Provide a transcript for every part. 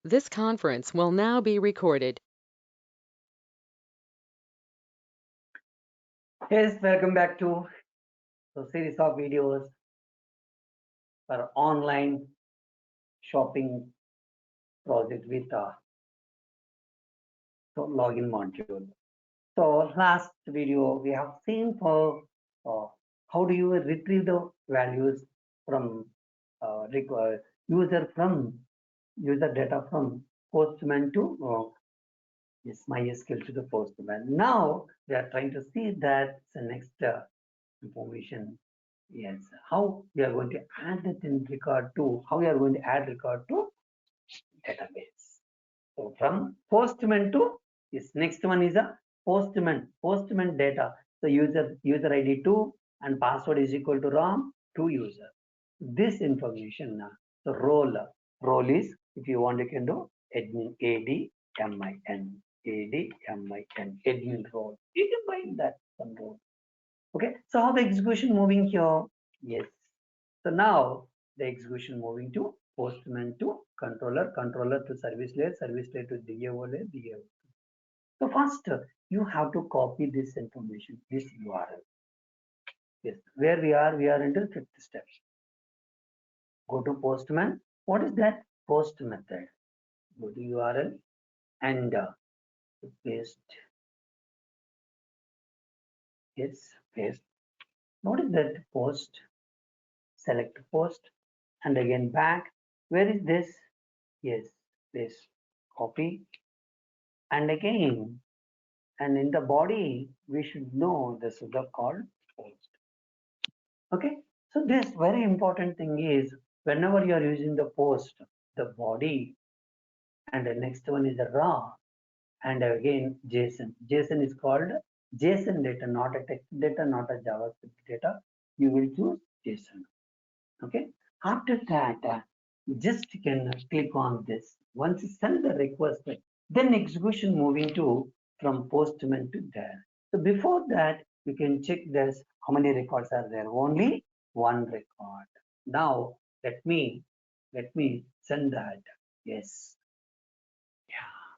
This conference will now be recorded. Yes, welcome back to the series of videos for online shopping project with login module. So last video we have seen for how do you retrieve the values from user data from Postman to yes, MySQL to the Postman. Now we are trying to see that the next information. Yes, how we are going to add it in record to how we are going to add record to database. So from Postman to this next one is a Postman data. So user ID 2 and password is equal to ROM to user. This information, the role is, if you want you can do admin admin role. You can find that some role. Okay, so how the execution moving here? Yes. So now the execution moving to Postman to controller to service layer to DAO layer, DAO. So first you have to copy this information, this URL. Yes, where we are into fifth step. Go to Postman. What is that? Post method. Go to URL and paste. Yes, paste. What is that? Post. Select post and again back. Where is this? Yes, this copy and again, and in the body we should know this is the called post. Okay, so this very important thing is whenever you are using the post, the body and the next one is the raw and again JSON is called JSON data, not a text data, not a JavaScript data. You will choose JSON. Okay, after that just you can click on this. Once you send the request, then execution moving to from Postman to there. So before that, you can check this how many records are there. Only one record. Now let me send that. Yes, yeah,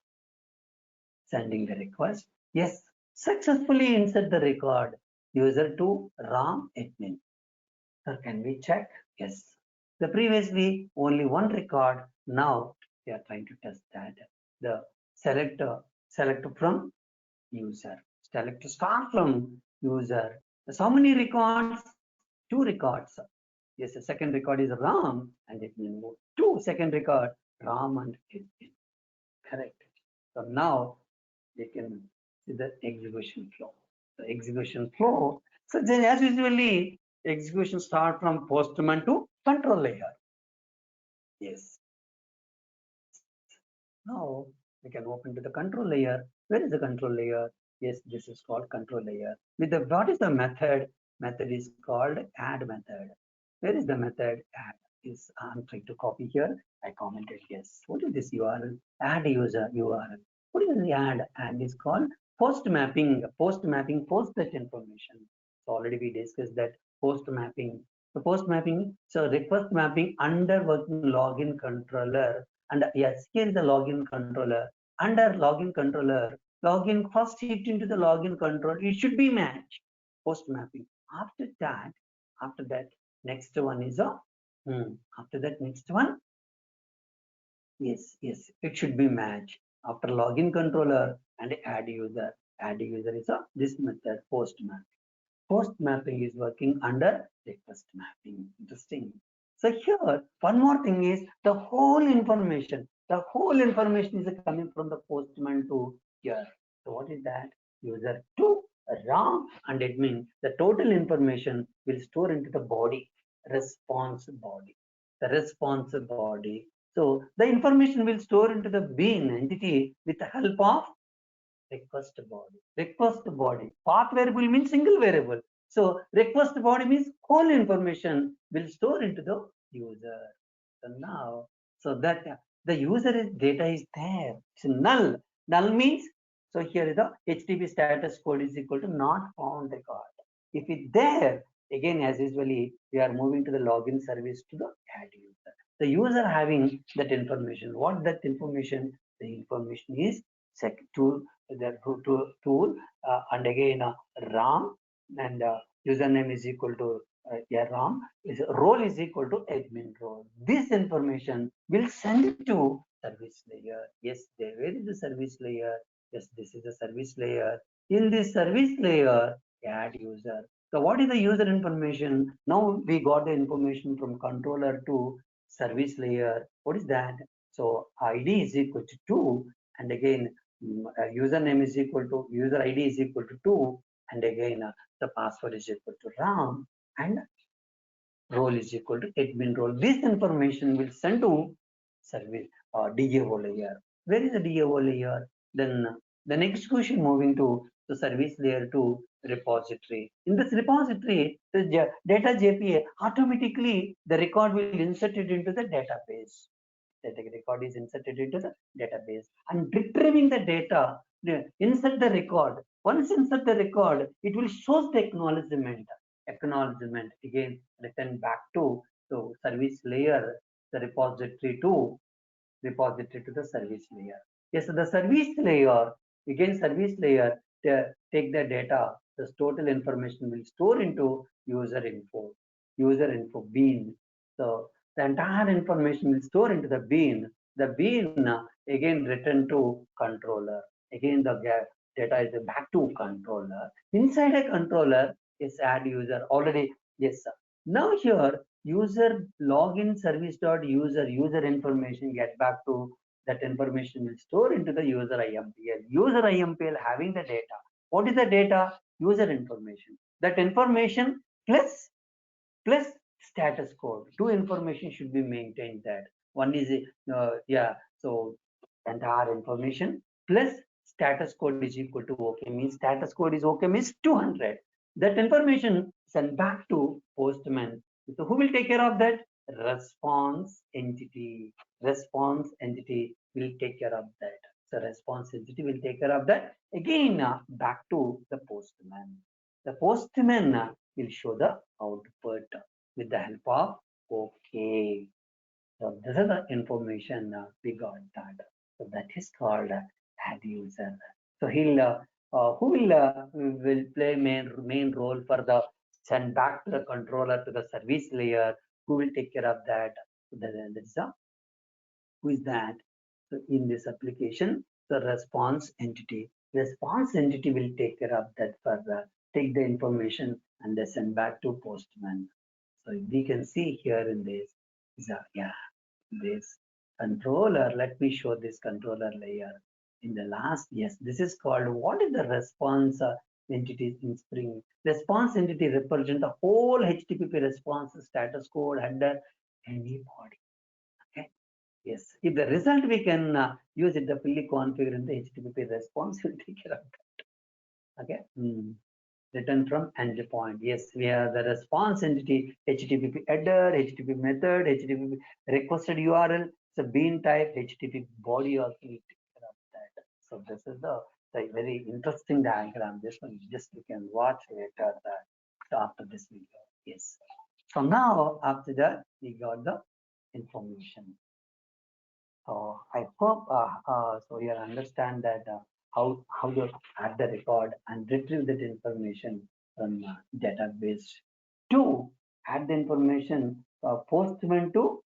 sending the request. Yes, successfully insert the record user to RAM admin. So can we check? Yes. The previously only one record. Now we are trying to test that. The select from user. Select start from user. So how many records? Two records. Yes, the second record is RAM and it will move. Two second record RAM and it. Correct. So now we can see the execution flow. The execution flow. So then as usually execution start from Postman to control layer. Yes. Now we can open to the control layer. Where is the control layer? Yes, this is called control layer. With the what is the method? Method is called add method. Where is the method? Add is I'm trying to copy here. I commented yes. What is this URL? Add user URL. What is the add? Add is called post mapping. Post mapping post that information. So already we discussed that post mapping. The post mapping, so request mapping under working login controller. And yes, here is the login controller. Under login controller, login first hit into the login control. It should be match post mapping. After that, next one is a after that next one. Yes, it should be match. After login controller and add user. Add user is a this method post mapping. Post mapping is working under request mapping. Interesting. So here, one more thing is the whole information. The whole information is coming from the Postman to here. So what is that? User to RAM and admin. The total information will store into the body, response body. The response body. So the information will store into the bean entity with the help of request body. Request body. Path variable means single variable. So request body means whole information will store into the user. So now, so that the user is data is there. It's null. Null means, so here is the HTTP status code is equal to not found record. If it's there, again as usually we are moving to the login service to the add user. the user having that information. What that information? The information is tool, the tool, and again RAM, and username is equal to RAM. Role is equal to admin role. This information will send to service layer. Yes, where is the service layer? Yes, this is the service layer. In this service layer, add user. So what is the user information? Now we got the information from controller to service layer. What is that? So ID is equal to 2, and again username is equal to user ID is equal to 2, and again the password is equal to RAM, and role is equal to admin role. This information will send to service DAO layer. Where is the DAO layer? Then the next question moving to the service layer to repository. In this repository, the data JPA automatically the record will insert it into the database. The record is inserted into the database and retrieving the data. Insert the record. Once insert the record, it will show the acknowledgement. Acknowledgement again return back to service layer, the repository to the service layer. Yes, the service layer, again service layer, take the data, the total information will store into user info bean. So the entire information will store into the bean. The bean again return to controller. Again the data is back to controller. Inside a controller is add user already. Yes, sir. Now here user login user information get back to that information will store into the user IMPL. User IMPL having the data. What is the data? User information. That information plus status code. Two information should be maintained. That one is so entire information plus status code is equal to OK means status code is OK means 200. That information sent back to Postman. So who will take care of that? Response entity. Response entity will take care of that. So response entity will take care of that. Again, back to the Postman. The Postman will show the output with the help of OK. So this is the information we got that. So that is called add user. So who will play main role for the send back to the controller to the service layer? Who will take care of that? So who is that? So in this application, the response entity. Response entity will take care of that further. Take the information and they send back to Postman. So we can see here in this, this controller. Let me show this controller layer. In the last, yes, this is called, what is the response entity in Spring? Response entity represent the whole HTTP response status code header anybody. Okay. Yes, if the result we can use it, the fully configure in the HTTP response will take care of that. Okay. Return from endpoint. Yes, we have the response entity, HTTP header, HTTP method, HTTP requested URL, so bean type, HTTP body also will take care of that. So this is the very interesting diagram. This one just you can watch later after this video. Yes. So now after that we got the information. So I hope so you understand that how you add the record and retrieve that information from database to add the information Postman to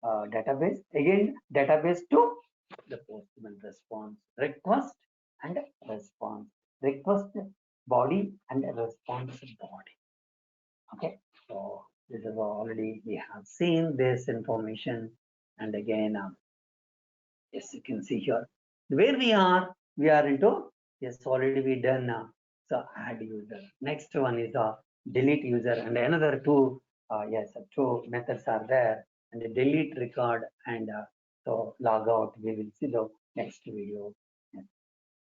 database, again database to the Postman response, request and response, request body and response body. Okay, so this is already we have seen this information, and again yes, you can see here where we are into, yes, already we done so add user. Next one is delete user, and another two two methods are there, and the delete record and so log out. We will see the next video.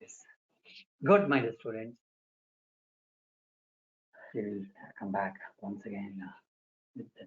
Yes, good, my students. We will come back once again with the